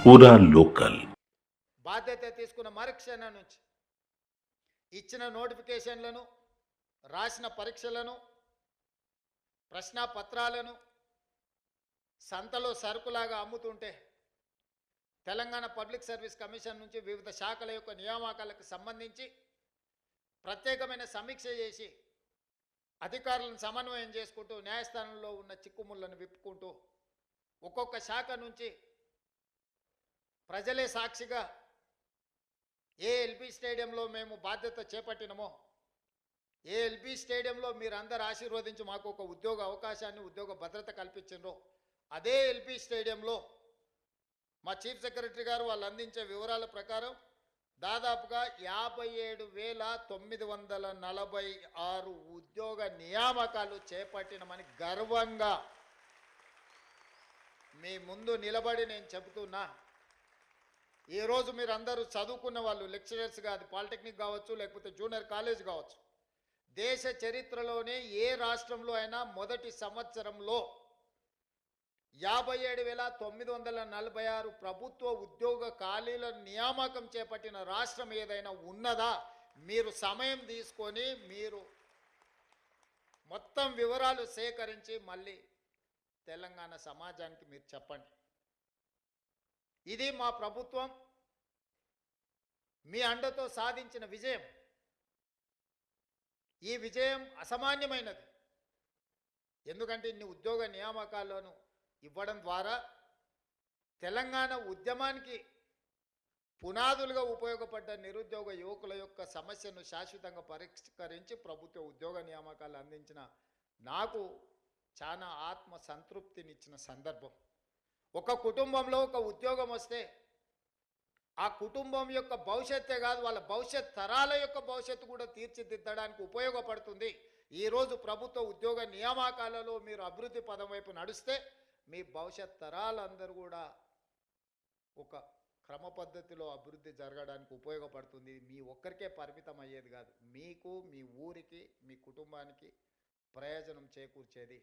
పూరా లోకల్ బాధ్యత తీసుకున్న మరుక్షణం నుంచి ఇచ్చిన నోటిఫికేషన్లను, రాసిన పరీక్షలను, ప్రశ్నాపత్రాలను సంతలో సరుకులాగా అమ్ముతుంటే తెలంగాణ పబ్లిక్ సర్వీస్ కమిషన్ నుంచి వివిధ శాఖల యొక్క నియామకాలకు సంబంధించి ప్రత్యేకమైన సమీక్ష చేసి అధికారులను సమన్వయం చేసుకుంటూ న్యాయస్థానంలో ఉన్న చిక్కుముళ్లను విప్పుకుంటూ ఒక్కొక్క శాఖ నుంచి ప్రజలే సాక్షిగా ఏ ఎల్బీ స్టేడియంలో మేము బాధ్యత చేపట్టినమో, ఏ ఎల్బీ స్టేడియంలో మీరందరూ ఆశీర్వదించి మాకు ఒక ఉద్యోగ అవకాశాన్ని, ఉద్యోగ భద్రత కల్పించారో అదే ఎల్బీ స్టేడియంలో మా చీఫ్ సెక్రటరీ గారు వాళ్ళు అందించే వివరాల ప్రకారం దాదాపుగా 57,946 ఉద్యోగ నియామకాలు చేపట్టినమని గర్వంగా మీ ముందు నిలబడి నేను చెబుతున్నా. ఈరోజు మీరు అందరూ చదువుకున్న వాళ్ళు, లెక్చరర్స్ కాదు, పాలిటెక్నిక్ కావచ్చు, లేకపోతే జూనియర్ కాలేజ్ కావచ్చు, దేశ చరిత్రలోనే ఏ రాష్ట్రంలో అయినా మొదటి సంవత్సరంలో 57,946 ప్రభుత్వ ఉద్యోగ ఖాళీల నియామకం చేపట్టిన రాష్ట్రం ఏదైనా ఉన్నదా? మీరు సమయం తీసుకొని మీరు మొత్తం వివరాలు సేకరించి మళ్ళీ తెలంగాణ సమాజానికి మీరు చెప్పండి. ఇది మా ప్రభుత్వం మీ అండతో సాధించిన విజయం. ఈ విజయం అసామాన్యమైనది. ఎందుకంటే ఇన్ని ఉద్యోగ నియామకాలను ఇవ్వడం ద్వారా తెలంగాణ ఉద్యమానికి పునాదులుగా ఉపయోగపడ్డ నిరుద్యోగ యువకుల యొక్క సమస్యను శాశ్వతంగా పరిష్కరించి ప్రభుత్వ ఉద్యోగ నియామకాలు అందించిన నాకు చాలా ఆత్మ సంతృప్తినిచ్చిన సందర్భం. ఒక కుటుంబంలో ఒక ఉద్యోగం వస్తే ఆ కుటుంబం యొక్క భవిష్యత్తే కాదు, వాళ్ళ భవిష్యత్ తరాల యొక్క భవిష్యత్తు కూడా తీర్చిదిద్దడానికి ఉపయోగపడుతుంది. ఈరోజు ప్రభుత్వ ఉద్యోగ నియామకాలలో మీరు అభివృద్ధి పదం వైపు నడుస్తే మీ భవిష్యత్ తరాలందరూ కూడా ఒక క్రమ పద్ధతిలో అభివృద్ధి జరగడానికి ఉపయోగపడుతుంది. మీ ఒక్కరికే పరిమితం అయ్యేది కాదు, మీకు, మీ ఊరికి, మీ కుటుంబానికి ప్రయోజనం చేకూర్చేది